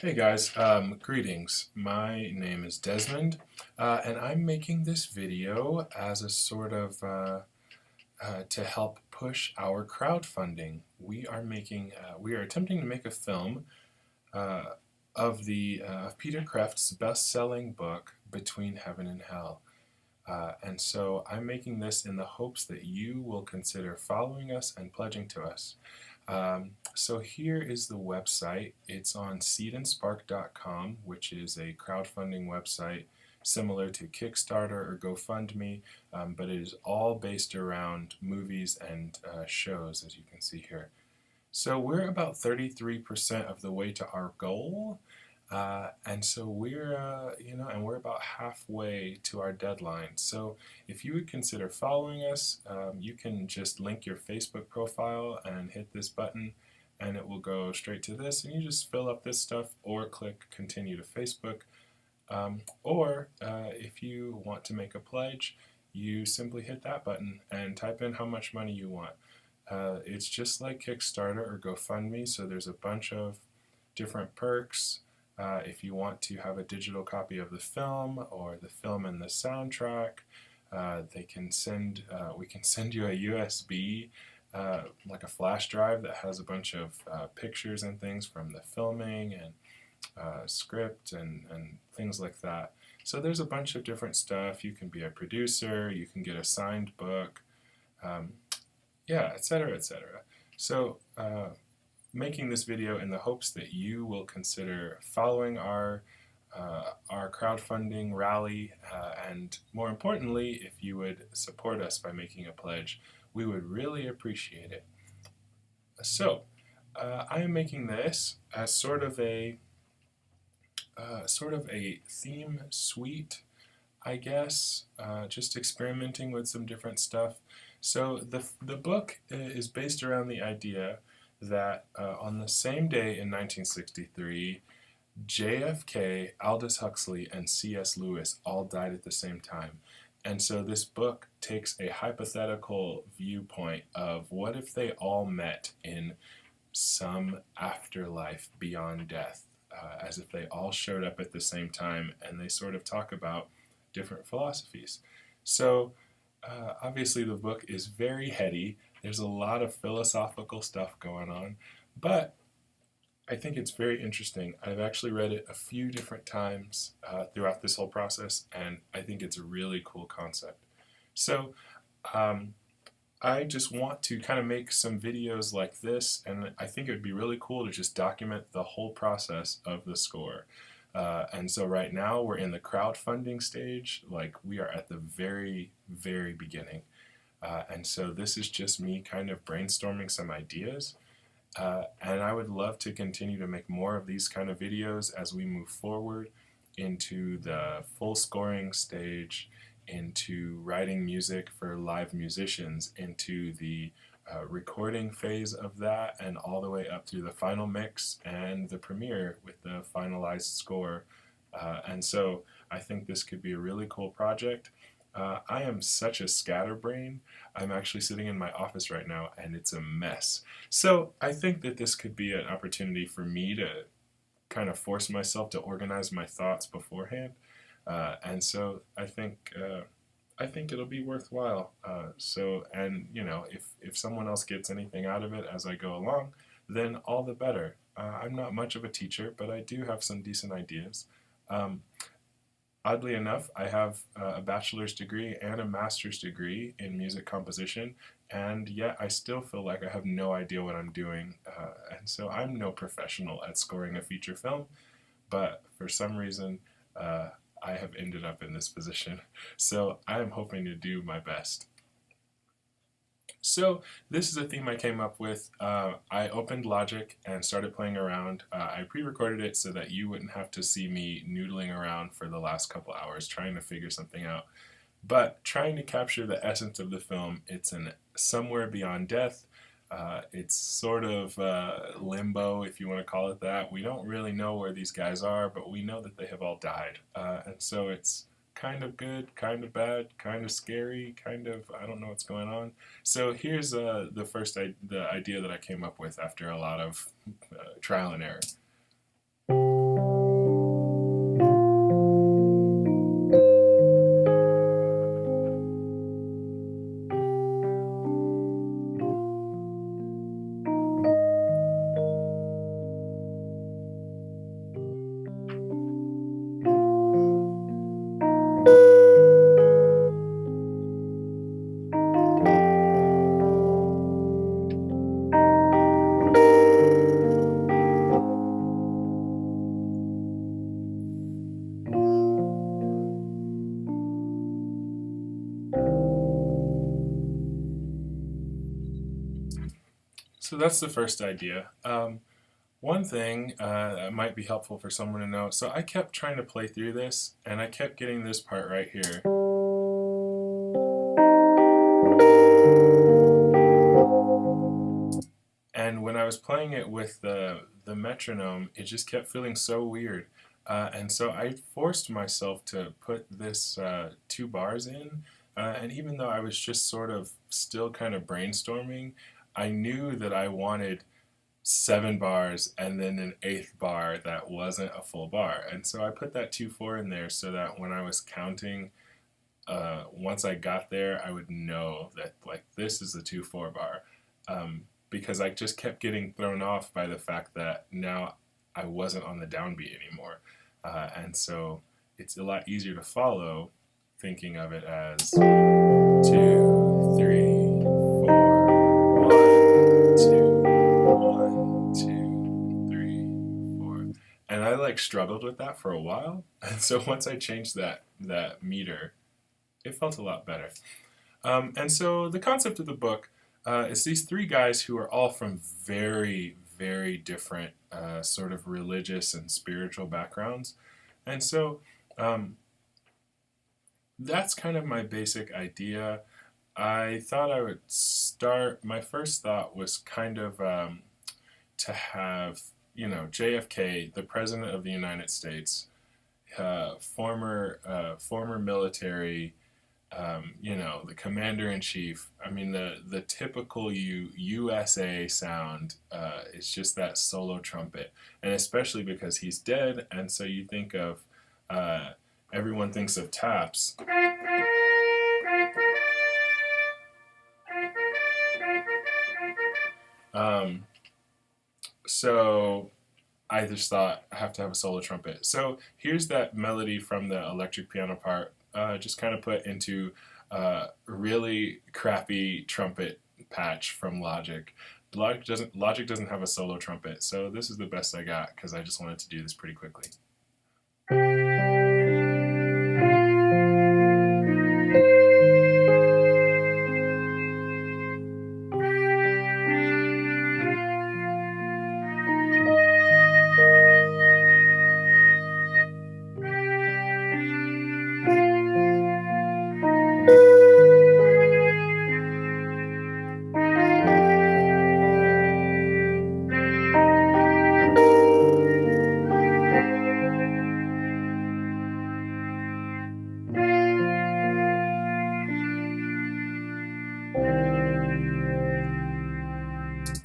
Hey guys, greetings. My name is Desmond, and I'm making this video as a sort of to help push our crowdfunding. We are attempting to make a film uh, of Peter Kreeft's best-selling book, Between Heaven and Hell. And so I'm making this in the hopes that you will consider following us and pledging to us. So here is the website. It's on seedandspark.com, which is a crowdfunding website similar to Kickstarter or GoFundMe, but it is all based around movies and shows, as you can see here. So we're about 33% of the way to our goal. And so we're about halfway to our deadline. So if you would consider following us, you can just link your Facebook profile and hit this button, and it will go straight to this. And you just fill up this stuff or click continue to Facebook. Or if you want to make a pledge, you simply hit that button and type in how much money you want. It's just like Kickstarter or GoFundMe, so there's a bunch of different perks. If you want to have a digital copy of the film or the film and the soundtrack, we can send you a USB, like a flash drive that has a bunch of pictures and things from the filming and script and things like that. So there's a bunch of different stuff. You can be a producer, you can get a signed book, yeah, etc., etc. So making this video in the hopes that you will consider following our crowdfunding rally, and more importantly, if you would support us by making a pledge, we would really appreciate it. So I am making this as sort of a theme suite, I guess, just experimenting with some different stuff. So the book is based around the idea that on the same day in 1963, JFK, Aldous Huxley, and C.S. Lewis all died at the same time. And so this book takes a hypothetical viewpoint of what if they all met in some afterlife beyond death, as if they all showed up at the same time, and they sort of talk about different philosophies. So obviously the book is very heady. There's a lot of philosophical stuff going on, but I think it's very interesting. I've actually read it a few different times throughout this whole process, and I think it's a really cool concept. So I just want to kind of make some videos like this, and I think it would be really cool to just document the whole process of the score. And so right now we're in the crowdfunding stage, like we are at the very, very beginning. And so this is just me kind of brainstorming some ideas. And I would love to continue to make more of these kind of videos as we move forward into the full scoring stage, into writing music for live musicians, into the recording phase of that, and all the way up through the final mix and the premiere with the finalized score. And so I think this could be a really cool project. I am such a scatterbrain. I'm actually sitting in my office right now and it's a mess. So I think that this could be an opportunity for me to kind of force myself to organize my thoughts beforehand. And so I think it'll be worthwhile. And you know, if someone else gets anything out of it as I go along, then all the better. I'm not much of a teacher, but I do have some decent ideas. Oddly enough, I have a bachelor's degree and a master's degree in music composition, and yet I still feel like I have no idea what I'm doing. And so I'm no professional at scoring a feature film, but for some reason, I have ended up in this position. So I am hoping to do my best. So this is a theme I came up with. I opened Logic and started playing around. I pre-recorded it so that you wouldn't have to see me noodling around for the last couple hours trying to figure something out. But trying to capture the essence of the film, it's an somewhere beyond death. It's sort of limbo, if you want to call it that. We don't really know where these guys are, but we know that they have all died. And so it's kind of good, kind of bad, kind of scary, kind of I don't know what's going on. So here's the idea that I came up with after a lot of trial and error. that's the first idea. One thing that might be helpful for someone to know, so I kept trying to play through this, and I kept getting this part right here. And when I was playing it with the metronome, it just kept feeling so weird. And so I forced myself to put this 2 bars in, and even though I was just sort of still kind of brainstorming, I knew that I wanted 7 bars and then an 8th bar that wasn't a full bar. And so I put that 2/4 in there so that when I was counting, once I got there, I would know that like this is the 2/4 bar. Because I just kept getting thrown off by the fact that now I wasn't on the downbeat anymore. And so it's a lot easier to follow thinking of it as 2, 3, 4, 1, 2, 1, 2, 3, 4. And I like struggled with that for a while. And so once I changed that meter, it felt a lot better. And so the concept of the book is these 3 guys who are all from very, very different sort of religious and spiritual backgrounds. And so that's kind of my basic idea. I thought I would start, my first thought was kind of to have, JFK, the President of the United States, former military, the commander-in-chief. I mean, the typical USA sound is just that solo trumpet, and especially because he's dead, and so you think of, everyone thinks of taps. So I just thought I have to have a solo trumpet. So here's that melody from the electric piano part, just kind of put into really crappy trumpet patch from Logic. Logic doesn't have a solo trumpet, so this is the best I got because I just wanted to do this pretty quickly.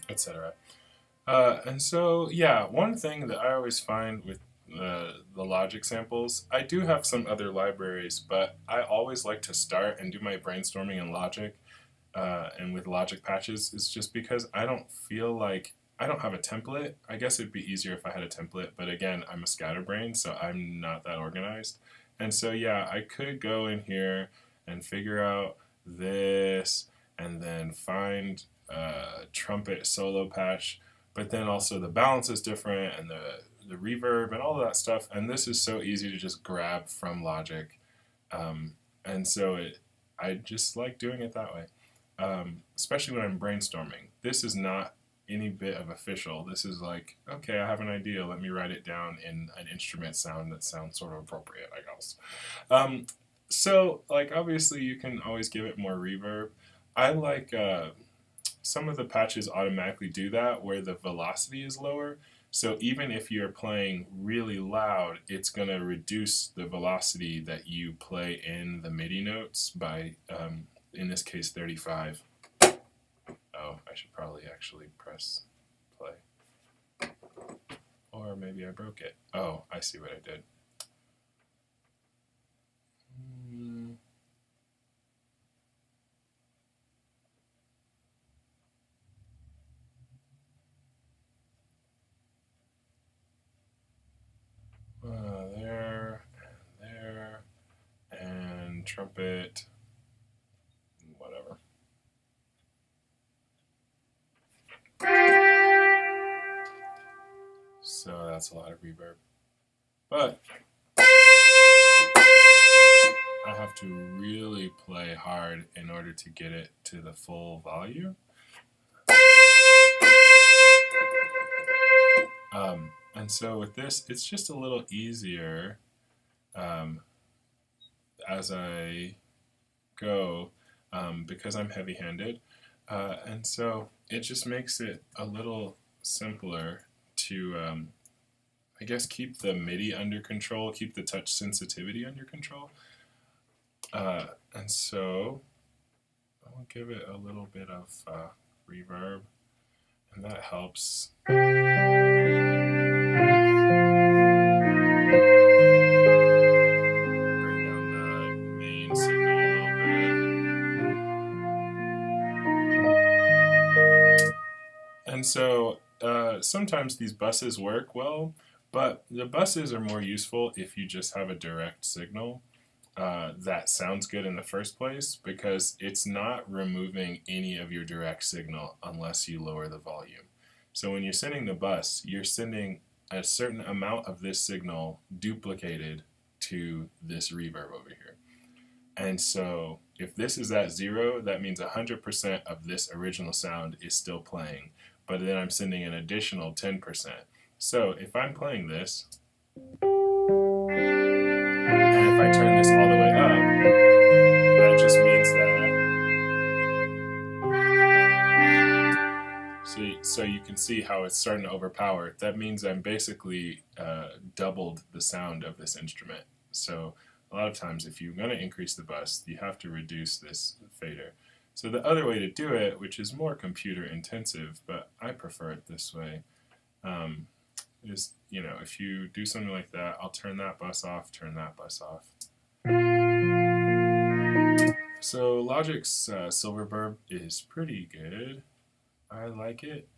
Etc. And so, yeah, one thing that I always find with the Logic samples, I do have some other libraries, but I always like to start and do my brainstorming in Logic and with Logic patches, is just because I don't feel like I don't have a template. I guess it'd be easier if I had a template, but again, I'm a scatterbrain, so I'm not that organized. And so, yeah, I could go in here and figure out this and then find trumpet solo patch, but then also the balance is different and the reverb and all of that stuff, and this is so easy to just grab from Logic, and so I just like doing it that way, especially when I'm brainstorming. This is not any bit of official. This is like, okay, I have an idea, let me write it down in an instrument sound that sounds sort of appropriate, I guess. So like obviously you can always give it more reverb. I like some of the patches automatically do that where the velocity is lower. So even if you're playing really loud, it's going to reduce the velocity that you play in the MIDI notes by, in this case, 35. Oh, I should probably actually press play. Or maybe I broke it. Oh, I see what I did. There, and trumpet, whatever. So that's a lot of reverb. But I have to really play hard in order to get it to the full volume. And so with this, it's just a little easier um, as I go because I'm heavy-handed. And so it just makes it a little simpler to, I guess, keep the MIDI under control, keep the touch sensitivity under control. And so I'll give it a little bit of reverb, and that helps. Bring down the main signal a little bit. And so sometimes these buses work well, but the buses are more useful if you just have a direct signal that sounds good in the first place, because it's not removing any of your direct signal unless you lower the volume. So when you're sending the bus, you're sending a certain amount of this signal duplicated to this reverb over here. And so if this is at 0, that means 100% of this original sound is still playing, but then I'm sending an additional 10%. So if I'm playing this, and if I turn this all the way up, that just means that, so you can see how it's starting to overpower. That means I'm basically doubled the sound of this instrument. So a lot of times if you're going to increase the bus, you have to reduce this fader. So the other way to do it, which is more computer intensive, but I prefer it this way, is, if you do something like that, I'll turn that bus off, turn that bus off. So Logic's Silverburb is pretty good. I like it.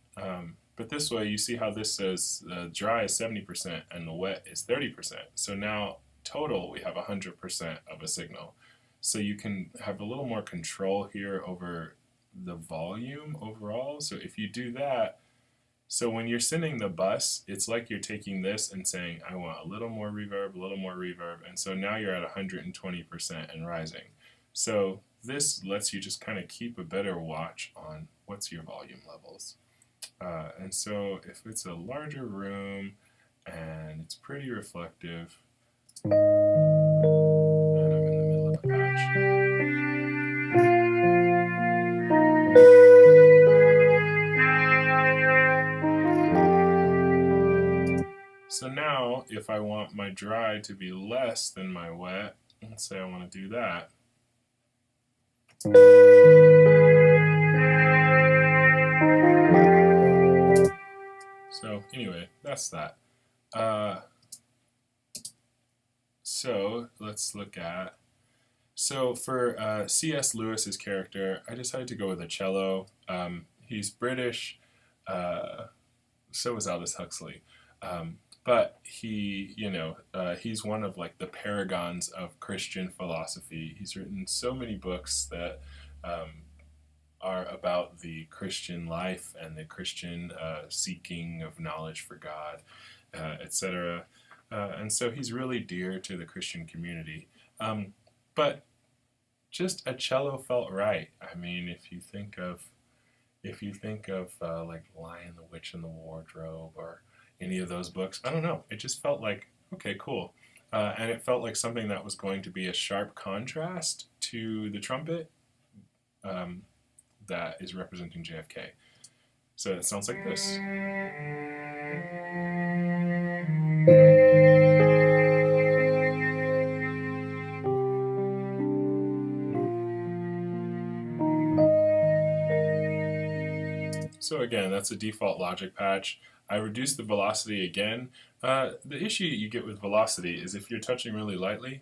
But this way, you see how this says dry is 70% and the wet is 30%. So now total, we have 100% of a signal. So you can have a little more control here over the volume overall. So if you do that, so when you're sending the bus, it's like you're taking this and saying, I want a little more reverb, a little more reverb. And so now you're at 120% and rising. So this lets you just kind of keep a better watch on what's your volume levels. And so if it's a larger room and it's pretty reflective, and I'm in the middle of a patch. So now, if I want my dry to be less than my wet, let's say I want to do that. So anyway, that's that. So let's look at, so for C.S. Lewis's character, I decided to go with a cello. He's British, so is Aldous Huxley. But he, he's one of like the paragons of Christian philosophy. He's written so many books that are about the Christian life and the Christian seeking of knowledge for God, etc. And so he's really dear to the Christian community. But just a cello felt right. I mean, if you think of like Lion, the Witch, and the Wardrobe, or any of those books, I don't know. It just felt like, okay, cool. And it felt like something that was going to be a sharp contrast to the trumpet that is representing JFK. So it sounds like this. So again, that's a default Logic patch. I reduced the velocity again. The issue you get with velocity is if you're touching really lightly,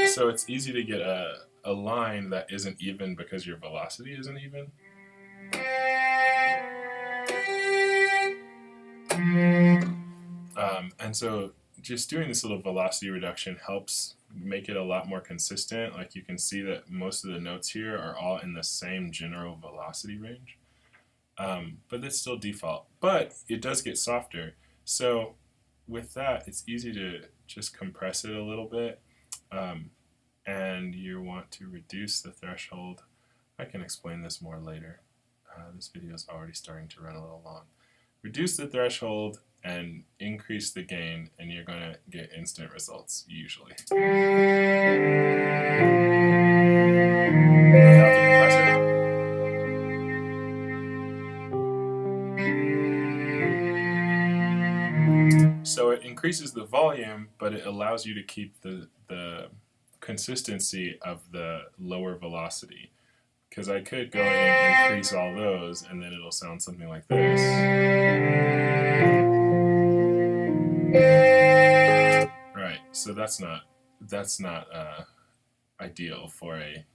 so it's easy to get a line that isn't even because your velocity isn't even. And so just doing this little velocity reduction helps make it a lot more consistent. Like you can see that most of the notes here are all in the same general velocity range. But it's still default. But it does get softer. So with that, it's easy to just compress it a little bit. And you want to reduce the threshold. I can explain this more later. this video is already starting to run a little long. Reduce the threshold and increase the gain, and you're going to get instant results, usually. Without the compressor. So it increases the volume, but it allows you to keep the consistency of the lower velocity. Because I could go in and increase all those, and then it'll sound something like this. Right, so that's not ideal for a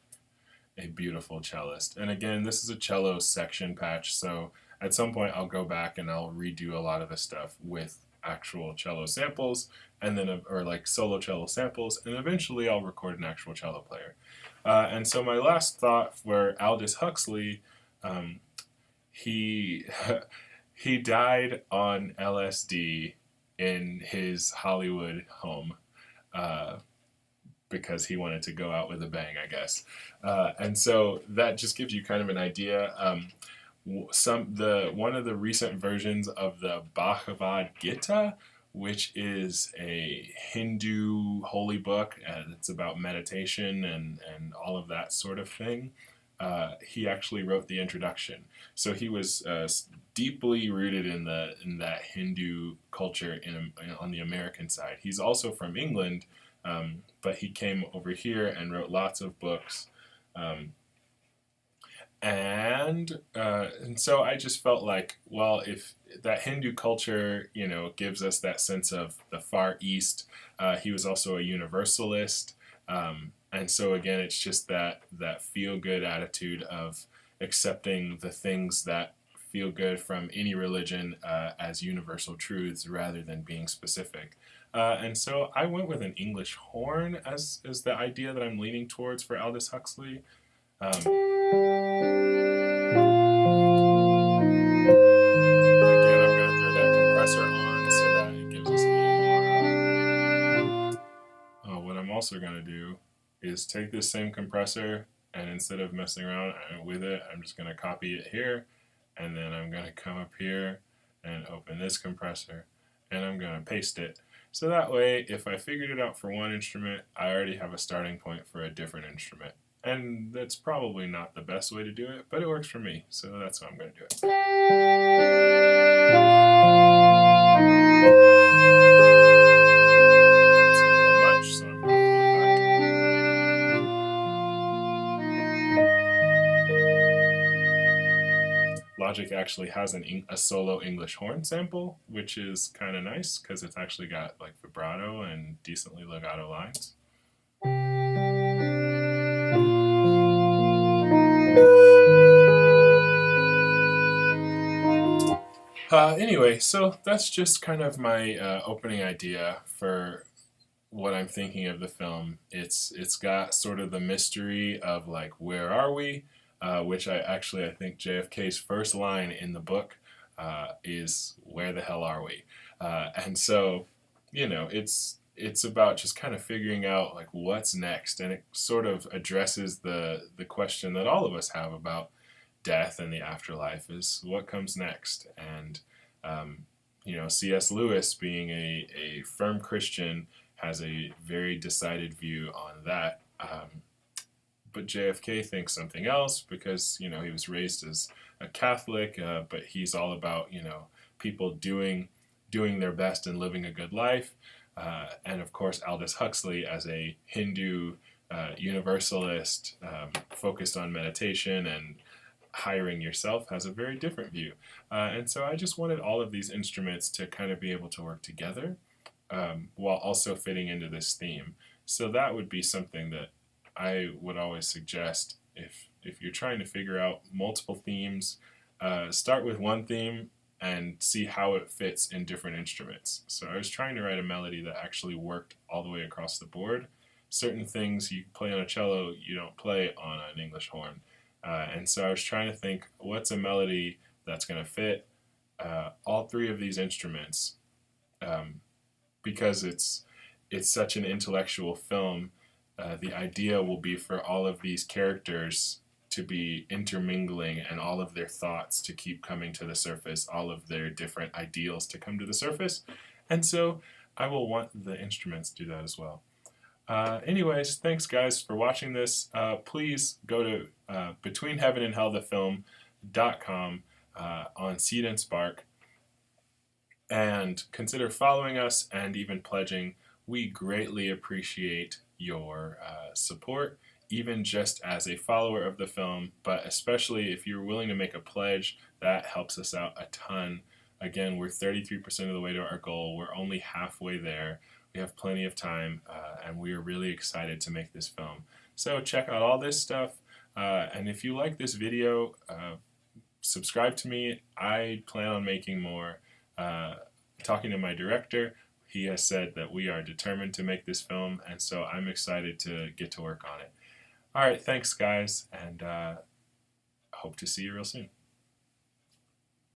beautiful cellist. And again, this is a cello section patch, so at some point I'll go back and I'll redo a lot of the stuff with actual cello samples, and then or like solo cello samples, and eventually I'll record an actual cello player. And so my last thought for Aldous Huxley, he he died on LSD in his Hollywood home because he wanted to go out with a bang, I guess. And so that just gives you kind of an idea. One of the recent versions of the Bhagavad Gita, which is a Hindu holy book, and it's about meditation and all of that sort of thing. He actually wrote the introduction, so he was deeply rooted in that Hindu culture on the American side. He's also from England, but he came over here and wrote lots of books. And so I just felt like, well, if that Hindu culture, gives us that sense of the Far East, he was also a universalist. And so again, it's just that feel-good attitude of accepting the things that feel good from any religion as universal truths rather than being specific. And so I went with an English horn as the idea that I'm leaning towards for Aldous Huxley. Again, I'm going to throw that compressor on so that it gives us a little more. What I'm also going to do is take this same compressor, and instead of messing around with it, I'm just going to copy it here, and then I'm going to come up here and open this compressor, and I'm going to paste it. So that way, if I figured it out for one instrument, I already have a starting point for a different instrument. And that's probably not the best way to do it, but it works for me, so that's how I'm going to do it. It's a little much, so I'm going to pull it back. Logic actually has a solo English horn sample, which is kind of nice because it's actually got like vibrato and decently legato lines. Anyway, so that's just kind of my opening idea for what I'm thinking of the film. It's got sort of the mystery of like, where are we? Which I think JFK's first line in the book is, where the hell are we? And so, it's about just kind of figuring out like what's next, and it sort of addresses the question that all of us have about death and the afterlife, is what comes next. And C.S. Lewis, being a firm Christian, has a very decided view on that. But JFK thinks something else because, he was raised as a Catholic, but he's all about, people doing their best and living a good life. And of course, Aldous Huxley, as a Hindu universalist, focused on meditation and hiring yourself, has a very different view. And so I just wanted all of these instruments to kind of be able to work together while also fitting into this theme. So that would be something that I would always suggest if you're trying to figure out multiple themes, start with one theme and see how it fits in different instruments. So I was trying to write a melody that actually worked all the way across the board. Certain things you play on a cello, you don't play on an English horn. And so I was trying to think, what's a melody that's going to fit all three of these instruments? Because it's such an intellectual film, the idea will be for all of these characters to be intermingling, and all of their thoughts to keep coming to the surface, all of their different ideals to come to the surface. And so I will want the instruments to do that as well. Anyways, thanks guys for watching this. Please go to betweenheavenandhellthefilm.com on Seed and Spark, and consider following us and even pledging. We greatly appreciate your support, even just as a follower of the film, but especially if you're willing to make a pledge. That helps us out a ton. Again, we're 33% of the way to our goal. We're only halfway there. We have plenty of time, and we are really excited to make this film. So check out all this stuff, and if you like this video, subscribe to me. I plan on making more. Talking to my director, he has said that we are determined to make this film, and so I'm excited to get to work on it. Alright, thanks guys, and hope to see you real soon.